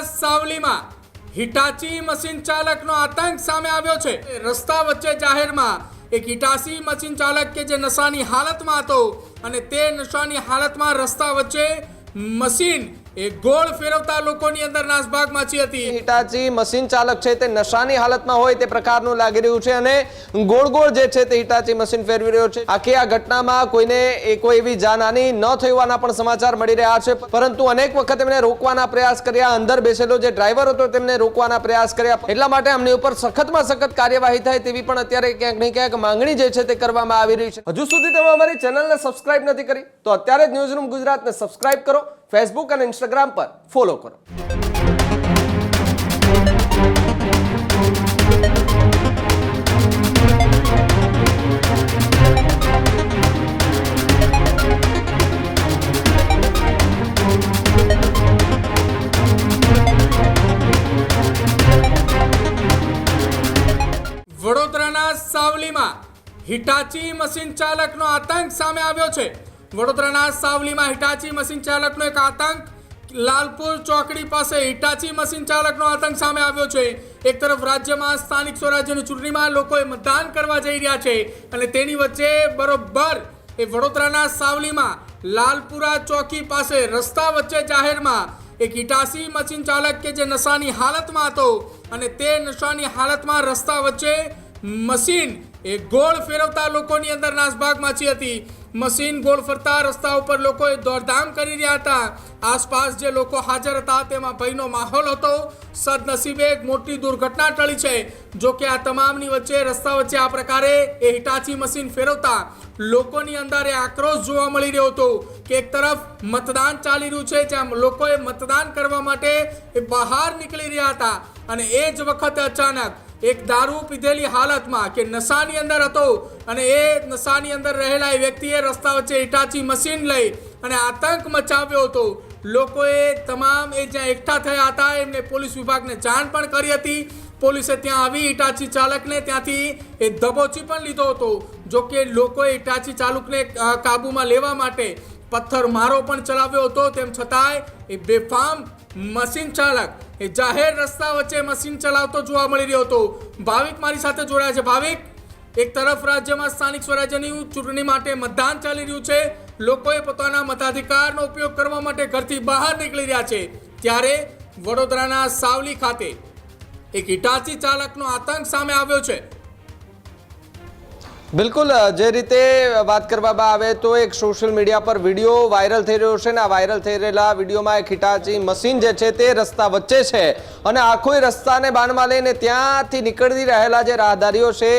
સાવલીમાં Hitachi machine ચાલકનો આતંક સામે આવ્યો છે। રસ્તા વચ્ચે જાહેરમાં એક હિટાચી મશીન ચાલક કે જે નશાની હાલતમાં હતો અને તે નશાની હાલતમાં રસ્તા વચ્ચે મશીન એક ગોળ ફેરવતા લોકોની અંદર નાસભાગ માચી હતી। હિટાચી મશીન ચાલક છે તે નશાની હાલતમાં હોય તે પ્રકારનું લાગી રહ્યું છે અને ગોળ ગોળ જે છે તે હિટાચી મશીન ફેરવી રહ્યો છે। આખી આ ઘટનામાં કોઈને કોઈ એવી જાનહાની ન થઈ હોવાના પણ સમાચાર મળી રહ્યા છે, પરંતુ અનેક વખત એમને રોકવાના પ્રયાસ કર્યા। અંદર બેસેલો જે ડ્રાઈવર હતો તેમને રોકવાના પ્રયાસ કર્યા, એટલા માટે અમની ઉપર સખતમાં સખત કાર્યવાહી થાય તેવી પણ અત્યારે ક્યાંક ને ક્યાંક માંગણી જે છે તે કરવામાં આવી રહી છે। હજુ સુધી તમે અમારી ચેનલને સબસ્ક્રાઇબ નથી કરી તો અત્યારે જ ન્યૂઝરૂમ ગુજરાતને સબસ્ક્રાઇબ કરો, ફેસબુક અને ઇન્સ્ટાગ્રામ પર ફોલો કરો। વડોદરાના સાવલીમાં હિટાચી મશીન ચાલકનો આતંક સામે આવ્યો છે। વડોદરાના સાવલીમાં હિટાચી મશીન ચાલકનો એક આતંક, લાલપુર ચોકડી પાસે હિટાચી મશીન ચાલકનો આતંક સામે આવ્યો છે। એક તરફ રાજ્યમાં સ્થાનિક સ્વરાજ્યની ચૂંટણીમાં લોકોએ મતદાન કરવા જઈ રહ્યા છે અને તેની વચ્ચે બરોબર એ વડોદરાના સાવલીમાં લાલપુરા ચોકી પાસે રસ્તા વચ્ચે જાહેરમાં એક હિટાચી મશીન ચાલક કે જે નશાની હાલતમાં હતો અને તે નશાની હાલતમાં રસ્તા વચ્ચે મશીન એક ગોળ ફેરવતા લોકોની અંદર નાસભાગ માચી હતી। મશીન ગોળ ફરતા રસ્તા ઉપર લોકોએ દોડધામ કરી રહ્યા હતા। આસપાસ જે લોકો હાજર હતા તેમાં ભયનો માહોલ હતો। સદનસીબે એક મોટી દુર્ઘટના ટળી છે। જો કે આ તમામની વચ્ચે રસ્તા વચ્ચે આ પ્રકારે એ હિટાચી મશીન ફેરવતા લોકોની અંદર એ આક્રોશ જોવા મળી રહ્યો હતો કે એક તરફ મતદાન ચાલી રહ્યું છે, જ્યાં લોકોએ મતદાન કરવા માટે એ બહાર નીકળી રહ્યા હતા અને એ જ વખતે અચાનક એક દારૂ પીધેલી હાલતમાં કે નશાની અંદર હતો અને એ નશાની અંદર રહેલા એ વ્યક્તિએ રસ્તા વચ્ચે હિટાચી મશીન લઈ અને આતંક મચાવ્યો હતો। લોકોએ તમામ એ જ્યાં એકઠા થયા હતા એમને પોલીસ વિભાગને જાણ પણ કરી હતી। પોલીસે ત્યાં આવી હિટાચી ચાલકને ત્યાંથી એ દબોચી પણ લીધો હતો। જો કે લોકોએ હિટાચી ચાલકને કાબૂમાં લેવા માટે પથ્થરમારો પણ ચલાવ્યો હતો, તેમ છતાંય એ બેફામ મશીન ચાલક એ જાહેર રસ્તા વચ્ચે મશીન ચલાવતો જોવા મળી રહ્યો હતો। ભાવિક મારી સાથે જોડાયા છે। ભાવિક, એક તરફ રાજ્યમાં સ્થાનિક સ્વરાજ્યની ચૂંટણી માટે મતદાન ચાલી રહ્યું છે, લોકોએ પોતાના મતાધિકારનો ઉપયોગ કરવા માટે ઘરથી બહાર નીકળી રહ્યા છે, ત્યારે વડોદરાના સાવલી ખાતે એક હિટાચી ચાલકનો આતંક સામે આવ્યો છે। બિલકુલ, જે રીતે વાત કરવામાં આવે તો એક સોશિયલ મીડિયા પર વિડીયો વાયરલ થઈ રહ્યો છે અને આ વાયરલ થઈ રહેલા વિડીયોમાં એક હિટાચી મશીન જે છે તે રસ્તા વચ્ચે છે અને આખો રસ્તાને બાનમાં લઈને ત્યાંથી નીકળી રહેલા જે રાહદારીઓ છે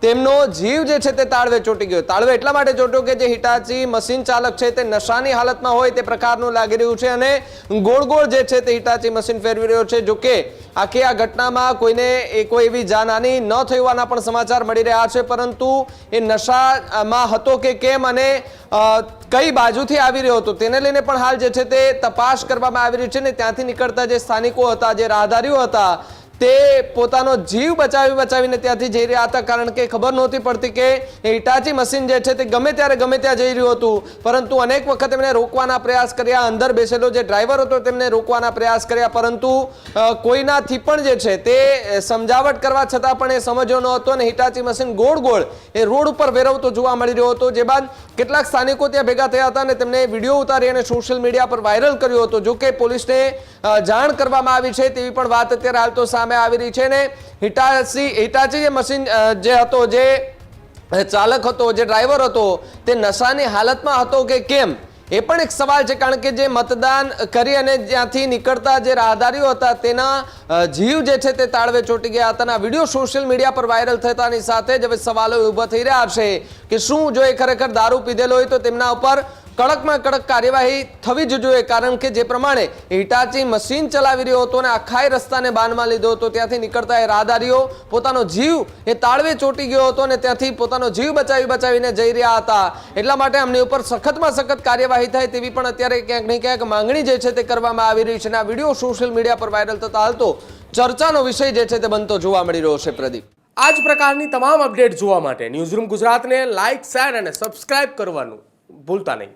તેમનો જીવ જે છે તે તાળવે ચોંટી ગયો। તાળવે એટલા માટે ચોંટ્યો કે જે હિટાચી મશીન ચાલક છે તે નશાની હાલતમાં હોય તે પ્રકારનું લાગી રહ્યું છે અને ગોળ ગોળ જે છે તે હિટાચી મશીન ફેરવી રહ્યો છે। જો કે આખી આ ઘટનામાં કોઈને કોઈ એવી જાનહાની ન થઈ હોવાના પણ સમાચાર મળી રહ્યા છે, પરંતુ એ નશામાં હતો કે કેમ અને કઈ બાજુથી આવી રહ્યો હતો તેને લઈને પણ હાલ જે છે તે તપાસ કરવામાં આવી રહી છે ને ત્યાંથી નીકળતા જે સ્થાનિકો હતા, જે રાહદારીઓ હતા, તે પોતાનો જીવ બચાવીને ત્યાંથી જઈ રહ્યા હતા, કારણ કે ખબર નહોતી પડતી કે હિટાચી મશીન જે છે તે ગમે ત્યારે ગમે ત્યાં જઈ રહ્યું હતું, પરંતુ અનેક વખત એમને રોકવાના પ્રયાસ કર્યા। અંદર બેસેલો જે ડ્રાઈવર હતો તેમને રોકવાના પ્રયાસ કર્યા, પરંતુ કોઈનાથી પણ જે છે તે સમજાવટ કરવા છતાં પણ એ સમજ્યો ન હતો અને હિટાચી મશીન ગોળ ગોળ એ રોડ ઉપર ફેરવતો જોવા મળી રહ્યો હતો। જે બાદ કેટલાક સ્થાનિકો ત્યાં ભેગા થયા હતા અને તેમને વિડીયો ઉતારી અને સોશિયલ મીડિયા પર વાયરલ કર્યો હતો। જો કે પોલીસને જાણ કરવામાં આવી છે તેવી પણ વાત અત્યારે હાલ તો સામે આવી રહી છે ને હિટાચી જે મશીન જે હતો, જે ચાલક હતો, જે ડ્રાઈવર હતો, તે નશાની હાલતમાં હતો કે કેમ એ પણ એક સવાલ છે, કારણ કે જે મતદાન કરી અને જ્યાંથી નીકળતા જે રાહદારીઓ હતા તેના જીવ જે છે તે તાળવે ચોંટી ગયા હતા। આ વિડીયો સોશિયલ મીડિયા પર વાયરલ થતાની સાથે જ હવે સવાલો ઊભા થઈ રહ્યા છે કે શું જો એ ખરેખર દારૂ પીધેલો હોય તો તેમના ઉપર કડકમાં કડક કાર્યવાહી થવી જ જોઈએ, કારણ કે જે પ્રમાણે હિટાચી મશીન ચલાવી રહ્યો હતો અને આખા રસ્તાને બાનમાં લીધો હતો, ત્યાંથી નીકળતા એ રાહદારીઓ પોતાનો જીવ એ તાળવે ચોંટી ગયો હતો અને ત્યાંથી પોતાનો જીવ બચાવીને જઈ રહ્યા હતા। એટલા માટે અમની ઉપર સખતમાં સખત કાર્યવાહી થાય તેવી પણ અત્યારે ક્યાંક ને ક્યાંક માંગણી જે છે તે કરવામાં આવી રહી છે અને આ વિડીયો સોશિયલ મીડિયા પર વાયરલ થતા હાલ તો ચર્ચાનો વિષય જે છે તે બનતો જોવા મળી રહ્યો છે। પ્રદીપ, આ જ પ્રકારની તમામ અપડેટ જોવા માટે ન્યૂઝરૂમ ગુજરાતને લાઇક, શેર અને સબસ્ક્રાઇબ કરવાનું ભૂલતા નહીં।